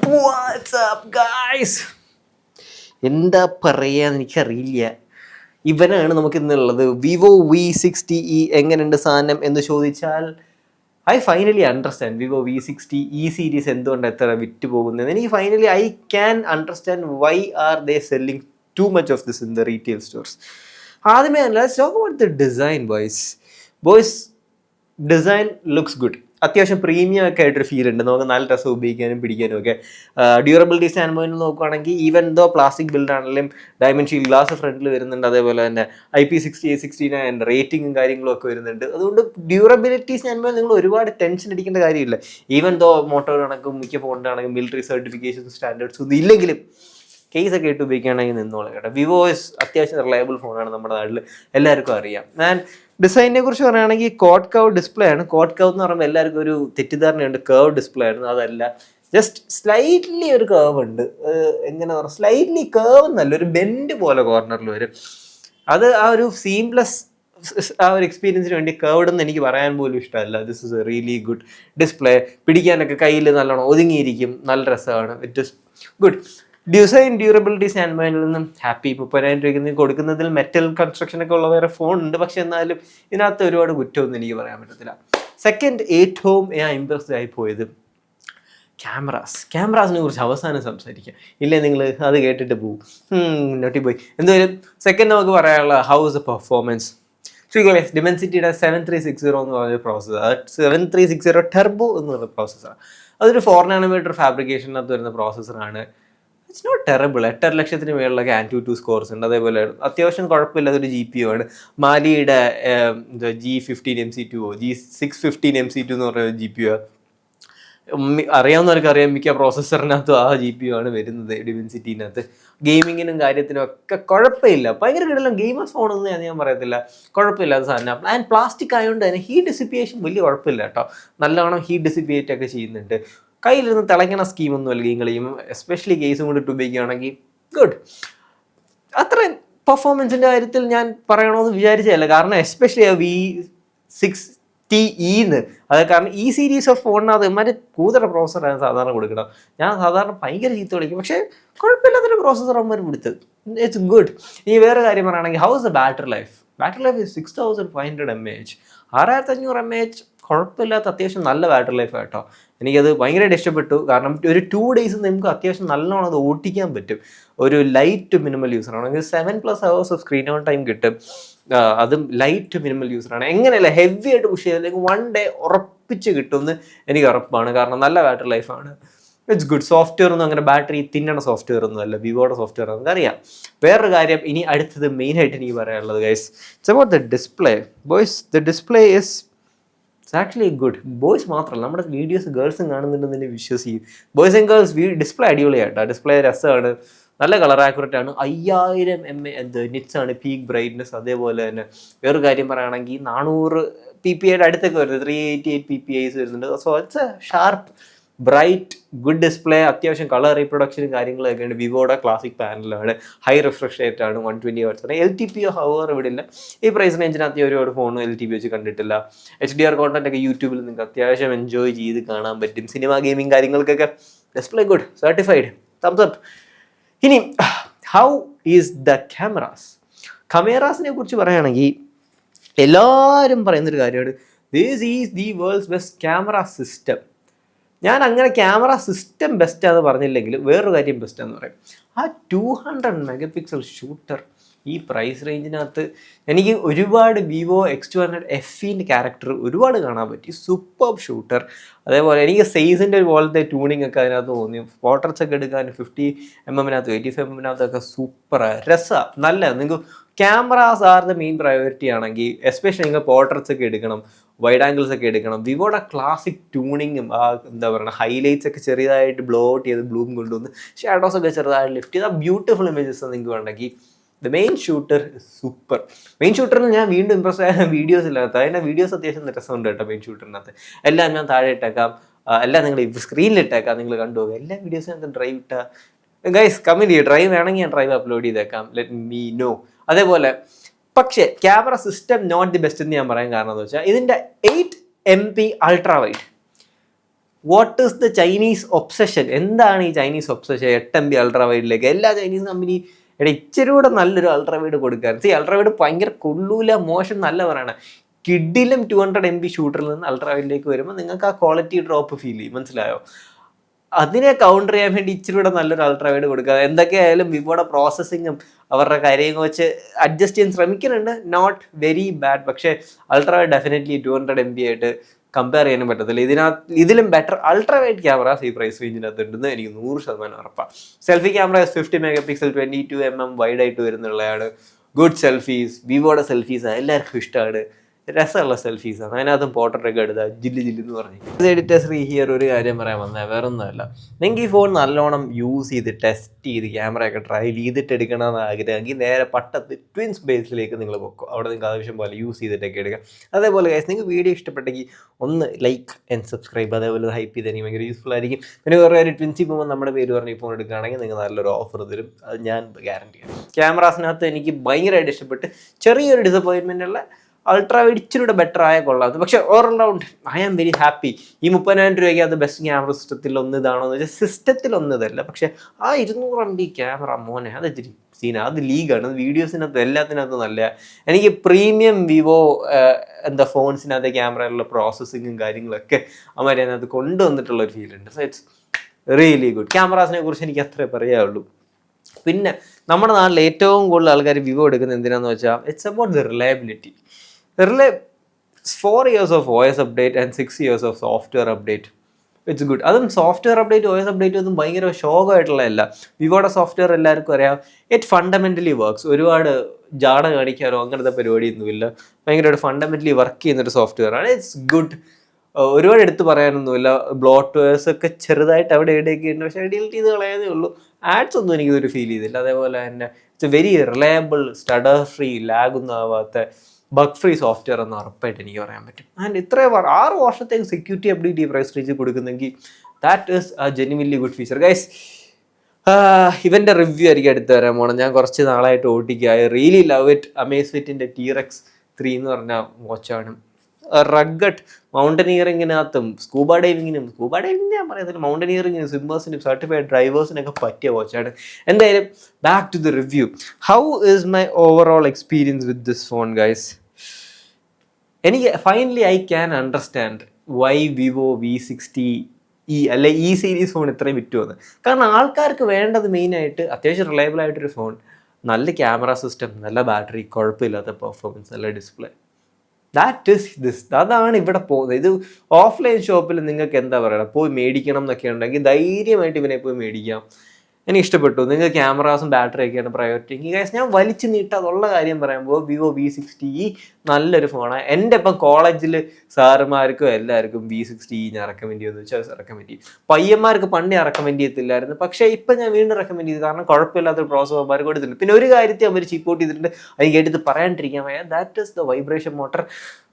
What's up, guys? എന്താ പറയാന്ന് എനിക്കറിയില്ല. ഇവനാണ് നമുക്ക് ഇന്നുള്ളത്. വിവോ V60E എങ്ങനെയുണ്ട് സാധനം എന്ന് ചോദിച്ചാൽ I finally understand Vivo V60E series എന്തുകൊണ്ട് എത്ര വിറ്റ് പോകുന്നത്. എനിക്ക് finally I can understand why are they selling too much of this in the retail stores. ആദ്യമേ അല്ല, let's talk about the design. Boys design looks good. അത്യാവശ്യം premium ഒക്കെ ആയിട്ടൊരു ഫീൽ ഉണ്ട്. നമുക്ക് നല്ല രസം ഉപയോഗിക്കാനും പിടിക്കാനും ഒക്കെ. ഡ്യൂറബിലിറ്റി സ്റ്റാൻഡ് പോയിന്റ് നോക്കുകയാണെങ്കിൽ ഈവൻ ദോ പ്ലാസ്റ്റിക് ബിൽഡ് ആണെങ്കിലും ഡയമണ്ട് ഷീൽഡ് ഗ്ലാസ് ഫ്രണ്ടിൽ വരുന്നുണ്ട്. അതേപോലെ തന്നെ IP6869 റേറ്റിംഗും കാര്യങ്ങളും ഒക്കെ വരുന്നുണ്ട്. അതുകൊണ്ട് ഡ്യൂറബിലിറ്റി സ്റ്റാൻഡ് പോയിന്റ് നിങ്ങൾ ഒരുപാട് ടെൻഷൻ അടിക്കേണ്ട കാര്യമില്ല. ഈവൻ ദോ മോട്ടോ കണക്കും മിക്ക ഫോണിനാണെങ്കിലും മിലിറ്ററി സർട്ടിഫിക്കേഷൻ സ്റ്റാൻഡേർഡ്സ് ഒന്നും ഇല്ലെങ്കിലും കേസ് ഒക്കെ ഇട്ട് ഉപയോഗിക്കുകയാണെങ്കിൽ നിന്നോളാം കേട്ടോ. വിവോ അത്യാവശ്യം റിലയബിൾ ഫോണാണ്, നമ്മുടെ നാട്ടിൽ എല്ലാവർക്കും അറിയാം. ആൻഡ് ഡിസൈനിനെ കുറിച്ച് പറയുകയാണെങ്കിൽ കോഡ് കർവ് ഡിസ്പ്ലേ ആണ്. കോഡ് കർവ് എന്ന് പറയുമ്പോൾ എല്ലാവർക്കും ഒരു തെറ്റിദ്ധാരണയുണ്ട്, കർവ് ഡിസ്പ്ലേ ആയിരുന്നു. അതല്ല, ജസ്റ്റ് സ്ലൈറ്റ്ലി ഒരു കർവ് ഉണ്ട്. എങ്ങനെ പറയാം, സ്ലൈറ്റ്ലി കർവ് എന്നല്ല, ഒരു ബെൻഡ് പോലെ കോർണറിൽ വരും. അത് ആ ഒരു സീംലെസ് ആ ഒരു എക്സ്പീരിയൻസിന് വേണ്ടി കർവ്ഡ് എന്ന് എനിക്ക് പറയാൻ പോലും ഇഷ്ടമല്ല. This is a really good display. പിടിക്കാനൊക്കെ കയ്യിൽ നല്ലോണം ഒതുങ്ങിയിരിക്കും, നല്ല രസമാണ്. It is good. Design durability stand പോയിന്റിൽ നിന്നും ഹാപ്പി. 30,000 രൂപയ്ക്ക് കൊടുക്കുന്നതിൽ മെറ്റൽ കൺസ്ട്രക്ഷൻ ഒക്കെ ഉള്ള വേറെ ഫോൺ ഉണ്ട്. പക്ഷെ എന്നാലും ഇതിനകത്ത് ഒരുപാട് കുറ്റമൊന്നും എനിക്ക് പറയാൻ പറ്റത്തില്ല. സെക്കൻഡ്, ഏറ്റവും ഞാൻ ഇംപ്രസ്ഡ് ആയി പോയത് ക്യാമറാസിനെ കുറിച്ച് അവസാനം സംസാരിക്കാം. ഇല്ലേ നിങ്ങൾ അത് കേട്ടിട്ട് പോകും, നോട്ടി പോയി. എന്തായാലും സെക്കൻഡ് നമുക്ക് പറയാനുള്ള ഹൗസ് പെർഫോമൻസ്. ഡിമെൻസിറ്റിയുടെ 7360 എന്ന് പറഞ്ഞ പ്രോസസ്സർ, 7360 ടെർബോ എന്ന് പറഞ്ഞ പ്രോസസ്സർ. അതൊരു 4nm ഫാബ്രിക്കേഷനകത്ത് വരുന്ന പ്രോസസ്സറാണ്. It's not terrible. 8,00,000 മേളിലൊക്കെ AnTuTu സ്കോർസ് ഉണ്ട്. അതേപോലെ അത്യാവശ്യം കുഴപ്പമില്ലാത്തൊരു GPU ആണ്. മാലിയുടെ G15MC2 G615MC2 എന്ന് പറഞ്ഞ GPU. അറിയാവുന്നവർക്ക് അറിയാം, മിക്ക പ്രോസസ്സറിനകത്തും ആ GPU ആണ് വരുന്നത് ഡിമെൻസിറ്റിനകത്ത്. ഗെയിമിങ്ങിനും കാര്യത്തിനും ഒക്കെ കുഴപ്പമില്ല. ഭയങ്കര കിടലും ഗെയിമേഴ്സ് ഫോണൊന്നും ഞാൻ പറയത്തില്ല, കുഴപ്പമില്ലാത്ത സാധനം. ആൻഡ് പ്ലാസ്റ്റിക് ആയതുകൊണ്ട് തന്നെ ഹീറ്റ് ഡിസിപ്പിയേഷൻ വലിയ കുഴപ്പമില്ല കേട്ടോ. നല്ലവണ്ണം ഹീറ്റ് ഡിസിപ്പിയേറ്റ് ഒക്കെ ചെയ്യുന്നുണ്ട്. കയ്യിലിരുന്ന് തിളങ്ങണ സ്കീമൊന്നുമല്ല ഗെയിം കളിയും. എസ്പെഷ്യലി കേസും കൂടി ഇട്ട് ഉപയോഗിക്കുകയാണെങ്കിൽ ഗുഡ്. അത്രയും പെർഫോമൻസിൻ്റെ കാര്യത്തിൽ ഞാൻ പറയണമെന്ന് വിചാരിച്ചതല്ല. കാരണം എസ്പെഷ്യലി V60E അത് കാരണം ഈ സീരീസ് ഓഫ് ഫോണിനകത്ത് മറ്റേ കൂതറ പ്രോസസ്സറാണ് സാധാരണ കൊടുക്കണം. ഞാൻ സാധാരണ ഭയങ്കര ചീത്ത കളിക്കും, പക്ഷേ കുഴപ്പമില്ലാത്തൊരു പ്രോസസ്സർ അമ്മ പിടിച്ചത്. It's good. ഇനി വേറെ കാര്യം പറയുകയാണെങ്കിൽ how is the battery life. Battery life 6500 mAh, 6500 mAh. കുഴപ്പമില്ലാത്ത അത്യാവശ്യം നല്ല ബാറ്ററി ലൈഫ് കേട്ടോ. എനിക്കത് ഭയങ്കരമായിട്ട് ഇഷ്ടപ്പെട്ടു. കാരണം ഒരു 2 days നമുക്ക് അത്യാവശ്യം നല്ലോണം അത് ഓട്ടിക്കാൻ പറ്റും. ഒരു ലൈറ്റ് മിനിമൽ യൂസറാണെങ്കിൽ 7+ hours off screen on time കിട്ടും. അതും ലൈറ്റ് മിനിമൽ യൂസറാണ്. എങ്ങനെയല്ല ഹെവി ആയിട്ട് പുഷ് ചെയ്തില്ലെങ്കിൽ 1 day ഉറപ്പിച്ച് കിട്ടുമെന്ന് എനിക്ക് ഉറപ്പാണ്. കാരണം നല്ല ബാറ്ററി ലൈഫാണ്. It's good. സോഫ്റ്റ്വെയർ ഒന്നും അങ്ങനെ ബാറ്ററി തിന്നണ സോഫ്റ്റ്വെയർ ഒന്നും അല്ല. വിവോയുടെ സോഫ്റ്റ്വെയർ നമുക്കറിയാം. വേറൊരു കാര്യം ഇനി അടുത്തത് മെയിനായിട്ട് എനിക്ക് പറയാനുള്ളത് guys, it's about the display. Boys, the display is actually good. Boys മാത്രമല്ല, നമ്മുടെ വീഡിയോസ് ഗേൾസും കാണുന്നുണ്ടെന്ന് വിശ്വസിക്കും. ബോയ്സ് ആൻഡ് ഗേൾസ് ഡിസ്പ്ലേ അടിപൊളിയായിട്ടോ. ഡിസ്പ്ലേ രസമാണ്, നല്ല കളർ ആക്യുറേറ്റ് ആണ്. 5000 നിറ്റ്സ് ആണ് പീക്ക് ബ്രൈറ്റ്നസ്. അതേപോലെ തന്നെ വേറൊരു കാര്യം പറയുകയാണെങ്കിൽ 400 PPI അടുത്തൊക്കെ വരുന്നത്, 388 PPI വരുന്നുണ്ട്. So it's A sharp bright good display. അത്യാവശ്യം കളർ റീപ്രൊഡക്ഷനും കാര്യങ്ങളൊക്കെ ഉണ്ട്. വിവോയുടെ ക്ലാസിക് പാനലാണ്, ഹൈ റിഫ്രഷ് റേറ്റ് ആണ്, 120 Hz ആണ്. LTPO ഹവർ ഇവിടെ ഇല്ല. ഈ പ്രൈസ് റേഞ്ചിനകത്ത് ഒരുപാട് ഫോൺ LTPO വെച്ച് കണ്ടിട്ടില്ല. HDR കോണ്ടന്റ് ഒക്കെ യൂട്യൂബിൽ നിങ്ങൾക്ക് അത്യാവശ്യം എൻജോയ് ചെയ്ത് കാണാൻ പറ്റും. സിനിമ ഗെയിമിംഗ് കാര്യങ്ങൾക്കൊക്കെ display good, certified, thumbs up. ഇനി ഹൗ ഈസ് ദ ക്യാമറാസിനെ കുറിച്ച് പറയുകയാണെങ്കിൽ എല്ലാവരും പറയുന്നൊരു കാര്യമാണ്, this is the worlds best camera system. ഞാൻ അങ്ങനെ ക്യാമറ സിസ്റ്റം ബെസ്റ്റാന്ന് പറഞ്ഞില്ലെങ്കിൽ വേറൊരു കാര്യം ബെസ്റ്റാന്ന് പറയും. ആ 200 MP ഷൂട്ടർ ഈ പ്രൈസ് റേഞ്ചിനകത്ത് എനിക്ക് ഒരുപാട് വിവോ X200 FEൻ്റെ ക്യാരക്ടർ ഒരുപാട് കാണാൻ പറ്റി. Super shooter. അതേപോലെ എനിക്ക് സൈസിൻ്റെ പോലത്തെ ട്യൂണിങ് ഒക്കെ അതിനകത്ത് തോന്നി. പോർട്രേറ്റ്സ് ഒക്കെ എടുക്കാൻ 50mm 85mm സൂപ്പർ രസമാണ്, നല്ല. നിങ്ങൾക്ക് cameras are the main priority ആണെങ്കിൽ, എസ്പെഷ്യലി നിങ്ങൾ പോർട്രേറ്റ്സ് ഒക്കെ എടുക്കണം, വൈഡ് ആംഗിൾസ് ഒക്കെ എടുക്കണം, വിവോയുടെ ക്ലാസിക് ട്യൂണിങ്ങും ആ എന്താ പറയുക ഹൈലൈറ്റ്സ് ഒക്കെ ചെറിയതായിട്ട് ബ്ലോ ഔട്ട് ചെയ്ത് ബ്ലൂം കൊണ്ടുവന്ന് ഷാഡോസ് ഒക്കെ ചെറുതായിട്ട് ലിഫ്റ്റ് ചെയ്ത് ആ ബ്യൂട്ടിഫുൾ ഇമേജസ് നിങ്ങൾക്ക് വേണമെങ്കിൽ the main shooter super. Main ഷൂട്ടറിൽ ഞാൻ വീണ്ടും ഇമ്പ്രസ് ആയ വീഡിയോസ് ഇല്ലാത്ത അതിൻ്റെ വീഡിയോസ് അത്യാവശ്യം രസമുണ്ട് കേട്ടോ. മെയിൻ ഷൂട്ടറിനകത്ത് എല്ലാം ഞാൻ താഴെ ഇട്ടേക്കാം, എല്ലാം നിങ്ങൾ സ്ക്രീനിലിട്ടേക്കാം, നിങ്ങൾ കണ്ടുപോകുക. എല്ലാ വീഡിയോസും ഞാൻ ഡ്രൈവ് ഇട്ടാൽ ഗൈസ് കമൻറ്റ് ചെയ്യുക. ഡ്രൈവ് വേണമെങ്കിൽ ഞാൻ ഡ്രൈവ് അപ്ലോഡ് ചെയ്തേക്കാം, ലെറ്റ് മീ നോ. അതേപോലെ പക്ഷേ camera system not the best എന്ന് ഞാൻ പറയാൻ കാരണം എന്ന് വെച്ചാൽ ഇതിൻ്റെ 8MP ultra wide what is the Chinese obsession? എന്താണ് ഈ ചൈനീസ് ഒബ്സഷൻ? 8 MB അൾട്രാ വൈഡിലേക്ക് എല്ലാ ചൈനീസ് കമ്പനി ഇച്ചിരി കൂടെ നല്ലൊരു അൾട്രാ വൈഡ് കൊടുക്കാൻ. അൾട്രാ വൈഡ് ഭയങ്കര കൊള്ളൂല, മോശം നല്ല പറയണം. കിഡിലും 200 MB ഷൂട്ടറിൽ നിന്ന് അൾട്രാ വൈഡിലേക്ക് വരുമ്പോൾ നിങ്ങൾക്ക് ആ ക്വാളിറ്റി ഡ്രോപ്പ് ഫീൽ ചെയ്യും, മനസ്സിലായോ? അതിനെ കൗണ്ടർ ചെയ്യാൻ വേണ്ടി ഇച്ചിരി കൂടെ നല്ലൊരു അൾട്രാ വൈഡ് കൊടുക്കുക. എന്തൊക്കെയായാലും വിവോയുടെ പ്രോസസ്സിങ്ങും അവരുടെ കാര്യങ്ങൾ വെച്ച് അഡ്ജസ്റ്റ് ചെയ്യാൻ ശ്രമിക്കുന്നുണ്ട്, നോട്ട് വെരി ബാഡ്. പക്ഷേ അൾട്രാ വൈഡ് ഡെഫിനറ്റ്ലി 200 MB ആയിട്ട് കമ്പയർ ചെയ്യാനും പറ്റത്തില്ല. ഇതിലും ബെറ്റർ അൾട്രാ വൈഡ് ക്യാമറാസ് ഈ പ്രൈസ് റേഞ്ചിനകത്ത് ഉണ്ടെന്ന് എനിക്ക് 100% ഉറപ്പാണ്. Selfie camera 50 MP 22 mm wide ആയിട്ട് വരുന്നുള്ളതാണ്. ഗുഡ് സെൽഫീസ്, വിവോയുടെ സെൽഫീസ് എല്ലാവർക്കും ഇഷ്ടമാണ്, രസമുള്ള സെൽഫീസാണ്. അതിനകത്തും പോർട്രേറ്റൊക്കെ എടുത്താൽ ജില്ല് എന്ന് പറഞ്ഞു. എഡിറ്റർ ശ്രീ ഹിയർ ഒരു കാര്യം പറയാൻ വന്നാൽ വേറെ ഒന്നുമല്ല, നിങ്ങൾക്ക് ഈ ഫോൺ നല്ലോണം യൂസ് ചെയ്ത് ടെസ്റ്റ് ചെയ്ത് ക്യാമറയൊക്കെ ട്രയൽ ചെയ്തിട്ട് എടുക്കണമെന്ന് ആഗ്രഹമെങ്കിൽ നേരെ പട്ടത്ത് ട്വിൻസ് ബേസിലേക്ക് നിങ്ങൾ പോകും. അവിടെ നിങ്ങൾക്ക് ആവശ്യം പോലെ യൂസ് ചെയ്തിട്ടൊക്കെ എടുക്കാം. അതേപോലെ നിങ്ങൾക്ക് വീഡിയോ ഇഷ്ടപ്പെട്ടെങ്കിൽ ഒന്ന് ലൈക്ക് ആൻഡ് സബ്സ്ക്രൈബ്, അതേപോലെ ഹൈപ്പ് ചെയ്ത് എനിക്ക് ഭയങ്കര യൂസ്ഫുൾ ആയിരിക്കും. പിന്നെ വേറെ ഒരു ട്വിൻസിൽ പോകുമ്പോൾ നമ്മുടെ പേര് പറഞ്ഞ് ഈ ഫോൺ എടുക്കുകയാണെങ്കിൽ നിങ്ങൾ നല്ലൊരു ഓഫർ തരും, അത് ഞാൻ ഗ്യാരണ്ടി ആണ്. ക്യാമറാസിനകത്ത് എനിക്ക് ഭയങ്കരമായിട്ട് ഇഷ്ടപ്പെട്ട് ചെറിയൊരു ഡിസപ്പോയിൻമെൻ്റ് ഉള്ള അൾട്രാ വൈഡ് ഇച്ചിരി ബെറ്റർ ആയ കൊള്ളാം. പക്ഷേ all round I am very happy. ഈ 30,000 രൂപയ്ക്ക് അത് ബെസ്റ്റ് ക്യാമറ സിസ്റ്റത്തിൽ ഒന്നിതാണോ എന്ന് വെച്ചാൽ സിസ്റ്റത്തിൽ ഒന്നിതല്ല. പക്ഷെ ആ 200 MB ക്യാമറ മോനെ അത് ഇച്ചിരി സീന, അത് ലീഗാണ്. വീഡിയോസിനകത്ത് എല്ലാത്തിനകത്തും നല്ല. എനിക്ക് പ്രീമിയം വിവോ ഫോൺസിനകത്ത് ക്യാമറയിലുള്ള പ്രോസസ്സിങ്ങും കാര്യങ്ങളൊക്കെ അവരെ അതിനകത്ത് കൊണ്ടുവന്നിട്ടുള്ള ഒരു ഫീൽ ഉണ്ട്. So it's really good. ക്യാമറാസിനെ കുറിച്ച് എനിക്ക് അത്രേ പറയാനുള്ളൂ. പിന്നെ നമ്മുടെ നാട്ടിൽ ഏറ്റവും കൂടുതൽ ആൾക്കാർ വിവോ എടുക്കുന്നത് എന്തിനാന്ന് വെച്ചാൽ it's about the reliability. 4 years of OS update and 6 years of software update. It's good. അതും സോഫ്റ്റ്വെയർ അപ്ഡേറ്റ് OS അപ്ഡേറ്റ് ഒന്നും ഭയങ്കര ഷോക്കായിട്ടുള്ളതല്ല. വിവോയുടെ സോഫ്റ്റ്വെയർ എല്ലാവർക്കും അറിയാം, ഇറ്റ് ഫണ്ടമെൻ്റലി വർക്ക്സ്. ഒരുപാട് ജാട കാണിക്കാനോ അങ്ങനത്തെ പരിപാടിയൊന്നുമില്ല. ഭയങ്കരമായിട്ട് ഫണ്ടമെൻ്റലി വർക്ക് ചെയ്യുന്നൊരു സോഫ്റ്റ്വെയർ ആണ്. It's good. ഒരുപാട് എടുത്ത് പറയാനൊന്നുമില്ല. ബ്ലോട്ട്വെയർസ് ഒക്കെ ചെറുതായിട്ട് അവിടെ ഇവിടെയൊക്കെ ഉണ്ട്, പക്ഷേ ഡിലീറ്റ് ചെയ്ത് കളയാനേ ഉള്ളൂ. ആഡ്സ് ഒന്നും എനിക്കിതൊരു ഫീൽ ചെയ്തില്ല. അതേപോലെ തന്നെ ഇറ്റ്സ് വെരി റിലയബിൾ, സ്റ്റഡർ ഫ്രീ, ലാഗൊന്നും ആവാത്ത, ബഗ് ഫ്രീ സോഫ്റ്റ്വെയർ എന്ന് ഉറപ്പായിട്ട് എനിക്ക് പറയാൻ പറ്റും. ആൻഡ് ഇത്രയും 6 വർഷത്തേക്ക് സെക്യൂരിറ്റി അപ്ഡേറ്റ് ഈ പ്രൈസ് റേഞ്ച് കൊടുക്കുന്നെങ്കിൽ that is a genuinely good feature. Guys, ഇവൻ്റെ റിവ്യൂ ആയിരിക്കും അടുത്ത് വരാൻ പോകണം. ഞാൻ കുറച്ച് നാളായിട്ട് ഓട്ടിക്കുക. I really love it. അമേസ്ഫിറ്റിൻ്റെ TRX 3 എന്ന് പറഞ്ഞ വാച്ചാണ്. റഗ്ഗഡ് മൗണ്ടനിയറിങ്ങിനകത്തും സ്കൂബ ഡൈവിങ്ങിനും ഞാൻ പറയുന്നത് മൗണ്ടനിയറിങ്ങിനും സ്വിമ്മേഴ്സിനും സർട്ടിഫൈഡ് ഡ്രൈവേഴ്സിനൊക്കെ പറ്റിയ വാച്ചാണ്. എന്തായാലും back to the review. How is my overall experience with this phone guys? എനിക്ക് finally I can understand why Vivo V60E അല്ലെ ഈ സീരീസ് ഫോൺ ഇത്രയും വിറ്റു വന്നത്. കാരണം ആൾക്കാർക്ക് വേണ്ടത് മെയിനായിട്ട് അത്യാവശ്യം റിലയബിൾ ആയിട്ടൊരു ഫോൺ, നല്ല ക്യാമറ സിസ്റ്റം, നല്ല ബാറ്ററി, കുഴപ്പമില്ലാത്ത പെർഫോമൻസ്, നല്ല ഡിസ്പ്ലേ. That is this. അതാണ് ഇവിടെ പോകുന്നത്. ഇത് ഓഫ്ലൈൻ ഷോപ്പിൽ നിങ്ങൾക്ക് എന്താ പറയുക, പോയി മേടിക്കണം എന്നൊക്കെ ഉണ്ടെങ്കിൽ ധൈര്യമായിട്ട് ഇവനെ പോയി മേടിക്കാം. എനിക്ക് ഇഷ്ടപ്പെട്ടു. നിങ്ങൾക്ക് ക്യാമറാസും ബാറ്ററി ഒക്കെയാണ് പ്രയോറിറ്റി. ഗൈസ്, ഞാൻ വലിച്ചു നീട്ടാതുള്ള കാര്യം പറയുമ്പോൾ വിവോ V60E നല്ലൊരു ഫോണാണ്. എൻ്റെ ഇപ്പം കോളേജിൽ സാറുമാർക്കും എല്ലാവർക്കും V60E ഞാൻ റെക്കമെൻഡ് ചെയ്യുമെന്ന് വെച്ചാൽ റെക്കമെൻഡ് ചെയ്യും. പയ്യന്മാർക്ക് പണ്ടേ റെക്കമെൻഡ് ചെയ്യത്തില്ലായിരുന്നു, പക്ഷേ ഇപ്പം ഞാൻ വീണ്ടും റെക്കമെൻഡ് ചെയ്തു. കാരണം കുഴപ്പമില്ലാത്ത പ്രോസസ്സർമാർ കൊടുത്തിട്ടുണ്ട്. പിന്നെ ഒരു കാര്യത്തെ അവർ ചീപ്പോട്ട് ചെയ്തിട്ടുണ്ട്, അത് കേട്ടിട്ട് പറയാണ്ടിരിക്കാൻ വയ്യ. That is the vibration motor.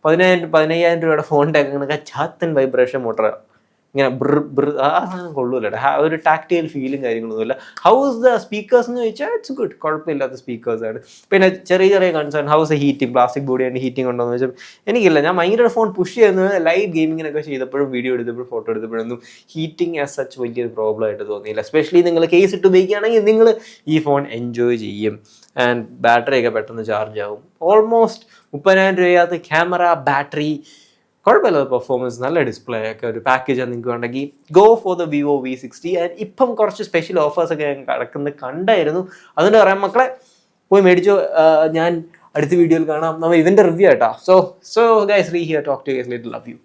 15,000 രൂപയുടെ ഫോണിൻ്റെ ഒക്കെ ചാത്തൻ വൈബ്രേഷൻ മോട്ടർ. ഇങ്ങനെ ആ സാധനം കൊള്ളൂല്ലോ. ഒരു ടാക്ടൈൽ ഫീലും കാര്യങ്ങളൊന്നുമില്ല. ഹൗസ് ദ സ്പീക്കേഴ്സ് എന്ന് ചോദിച്ചാൽ ഇറ്റ്സ് ഗുഡ്, കുഴപ്പമില്ലാത്ത സ്പീക്കേഴ്സാണ്. പിന്നെ ചെറിയ concern, how's a heating, plastic body and heating ഉണ്ടോ എന്ന് വെച്ചാൽ എനിക്കില്ല. ഞാൻ ഭയങ്കര ഫോൺ പുഷ് ചെയ്യുന്നത് ലൈറ്റ് ഗെയിമിങ്ങിനൊക്കെ ചെയ്തപ്പോഴും വീഡിയോ എടുത്തപ്പോഴും ഫോട്ടോ എടുത്തപ്പോഴൊന്നും ഹീറ്റിംഗ് ആസ് സച്ച് വലിയൊരു പ്രോബ്ലം ആയിട്ട് തോന്നിയില്ല. എസ്പെഷ്യലി നിങ്ങൾ കേസ് ഇട്ട് ഉപയോഗിക്കുകയാണെങ്കിൽ നിങ്ങൾ ഈ ഫോൺ എൻജോയ് ചെയ്യും. ആൻഡ് ബാറ്ററിയൊക്കെ പെട്ടെന്ന് ചാർജ് ആവും. ഓൾമോസ്റ്റ് 30,000 രൂപയ്ക്കകത്ത് ക്യാമറ, ബാറ്ററി, കുഴപ്പമില്ലാത്ത പെർഫോമൻസ്, നല്ല ഡിസ്പ്ലേ ഒക്കെ ഒരു പാക്കേജാണ് നിങ്ങൾക്ക് വേണമെങ്കിൽ go for the Vivo V60. And ഇപ്പം കുറച്ച് സ്പെഷ്യൽ ഓഫേഴ്സൊക്കെ ഞാൻ കണ്ടായിരുന്നു. അതുകൊണ്ട് പറയാം മക്കളെ, പോയി മേടിച്ചോ. ഞാൻ അടുത്ത വീഡിയോയിൽ കാണാം. നമ്മൾ ഇവൻ്റെ റിവ്യൂ ആയിട്ടാ. So guys, we're here, talk to you guys later. Love U.